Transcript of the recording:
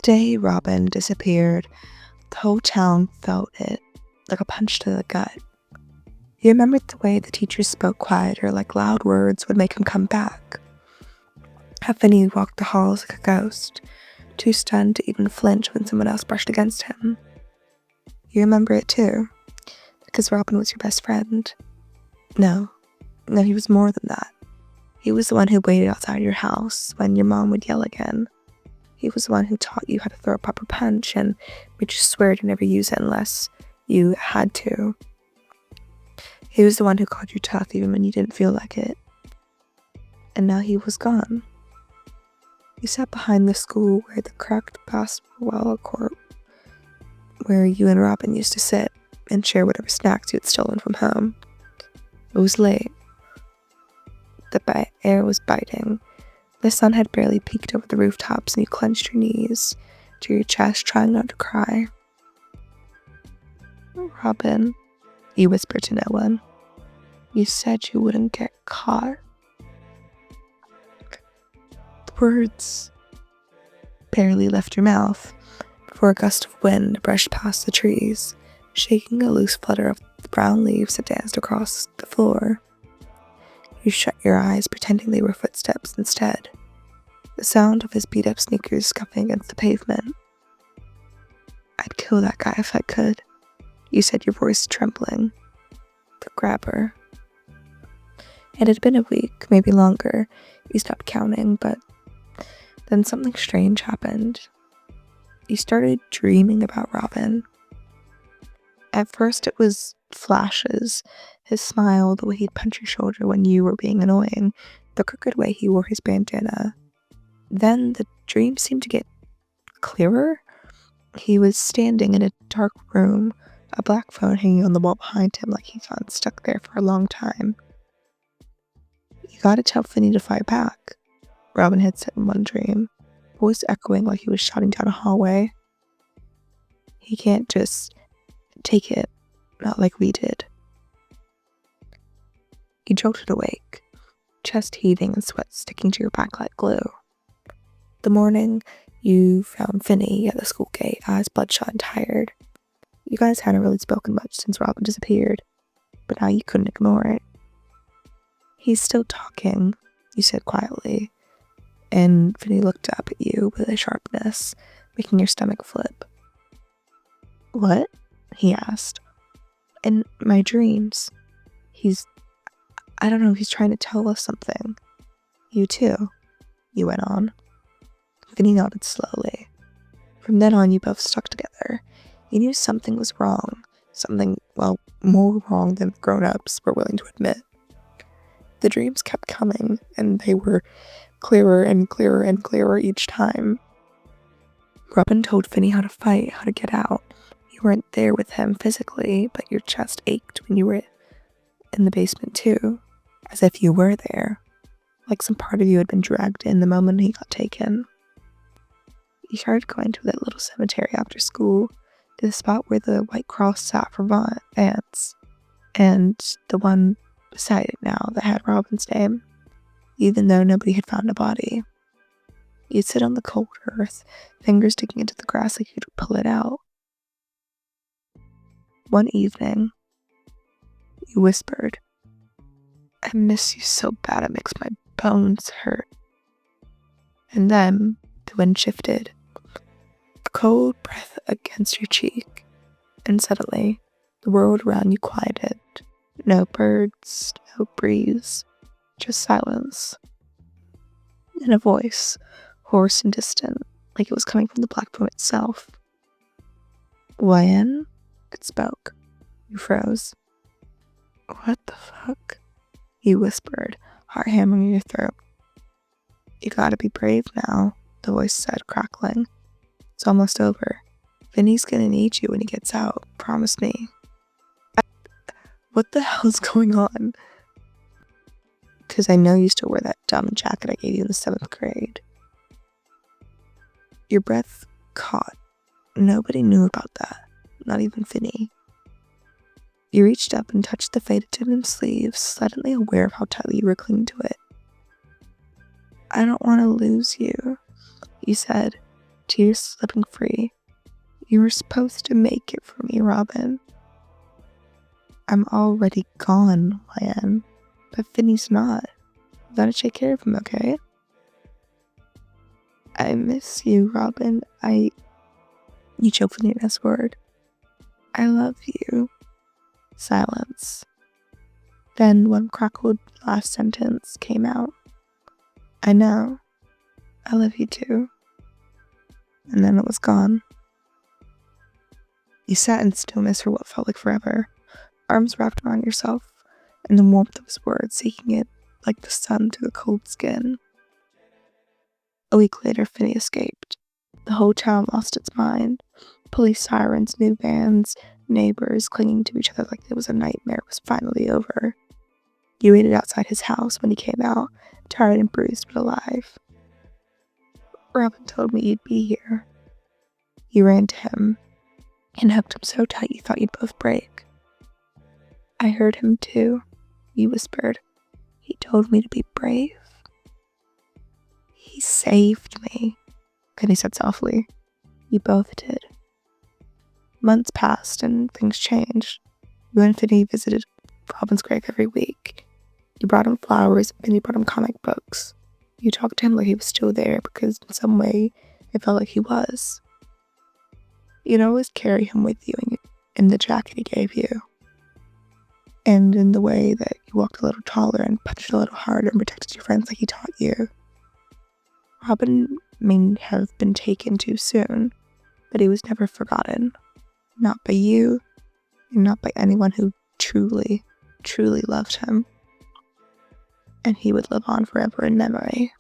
day Robin disappeared, the whole town felt it, like a punch to the gut. He remembered the way the teachers spoke quieter, like loud words would make him come back. How Finney walked the halls like a ghost, too stunned to even flinch when someone else brushed against him. You remember it too, because Robin was your best friend. No, he was more than that. He was the one who waited outside your house when your mom would yell again. He was the one who taught you how to throw a proper punch and made you swear to never use it unless you had to. He was the one who called you tough even when you didn't feel like it. And now he was gone. You sat behind the school where the cracked basketball court where you and Robin used to sit and share whatever snacks you had stolen from home. It was late. The air was biting. The sun had barely peeked over the rooftops and you clenched your knees to your chest, trying not to cry. Robin, you whispered to no one. You said you wouldn't get caught. The words barely left your mouth before a gust of wind brushed past the trees, shaking a loose flutter of the brown leaves that danced across the floor. You shut your eyes, pretending they were footsteps instead. The sound of his beat-up sneakers scuffing against the pavement. I'd kill that guy if I could, you said, your voice trembling. The grabber. It had been a week, maybe longer. You stopped counting, but then something strange happened. You started dreaming about Robin. At first it was flashes, his smile, the way he'd punch your shoulder when you were being annoying, the crooked way he wore his bandana. Then the dream seemed to get clearer. He was standing in a dark room, a black phone hanging on the wall behind him like he'd gotten stuck there for a long time. You gotta tell Finney to fight back, Robin had said in one dream, voice echoing like he was shouting down a hallway. He can't just take it, not like we did. You jolted awake, chest heaving and sweat sticking to your back like glue. The morning, you found Finney at the school gate, eyes bloodshot and tired. You guys hadn't really spoken much since Robin disappeared, but now you couldn't ignore it. He's still talking, you said quietly, and Finney looked up at you with a sharpness, making your stomach flip. What? He asked. In my dreams, he's trying to tell us something. You too, you went on. Finney nodded slowly. From then on, you both stuck together. You knew something was wrong. Something, well, more wrong than grown-ups were willing to admit. The dreams kept coming, and they were clearer and clearer and clearer each time. Robin told Finney how to fight, how to get out. You weren't there with him physically, but your chest ached when you were in the basement too, as if you were there, like some part of you had been dragged in the moment he got taken. You started going to that little cemetery after school, to the spot where the white cross sat for Vance, and the one beside it now that had Robin's name, even though nobody had found a body. You'd sit on the cold earth, fingers digging into the grass like you'd pull it out. One evening, you whispered, I miss you so bad it makes my bones hurt. And then the wind shifted, a cold breath against your cheek, and suddenly the world around you quieted. No birds, no breeze, just silence. And a voice, hoarse and distant, like it was coming from the black room itself. YN? It spoke. You froze. What the fuck? You whispered, heart hammering your throat. You gotta be brave now, the voice said, crackling. It's almost over. Finney's gonna need you when he gets out, promise me. What the hell's going on? Because I know you still wear that dumb jacket I gave you in the 7th grade. Your breath caught. Nobody knew about that. Not even Finney. You reached up and touched the faded denim sleeve, suddenly aware of how tightly you were clinging to it. I don't want to lose you, you said, tears slipping free. You were supposed to make it for me, Robin. I'm already gone, Lyanne, but Finney's not. You gotta take care of him, okay? I miss you, Robin. You choked on the next word. I love you. Silence. Then one crackled last sentence came out. I know. I love you too. And then it was gone. You sat in stillness for what felt like forever, arms wrapped around yourself, and the warmth of his words seeking it like the sun to the cold skin. A week later, Finney escaped. The whole town lost its mind. Police sirens, new vans, neighbors clinging to each other like it was a nightmare was finally over. You waited outside his house when he came out, tired and bruised but alive. Robin told me you'd be here. You ran to him and hugged him so tight you thought you'd both break. I heard him too, you whispered. He told me to be brave. He saved me, Finney said softly. You both did. Months passed and things changed. You and Finney visited Robin's grave every week. You brought him flowers and Finney brought him comic books. You talked to him like he was still there because in some way it felt like he was. You'd always carry him with you in the jacket he gave you. And in the way that you walked a little taller and punched a little harder and protected your friends like he taught you. Robin may have been taken too soon, but he was never forgotten. Not by you, and not by anyone who truly, truly loved him. And he would live on forever in memory.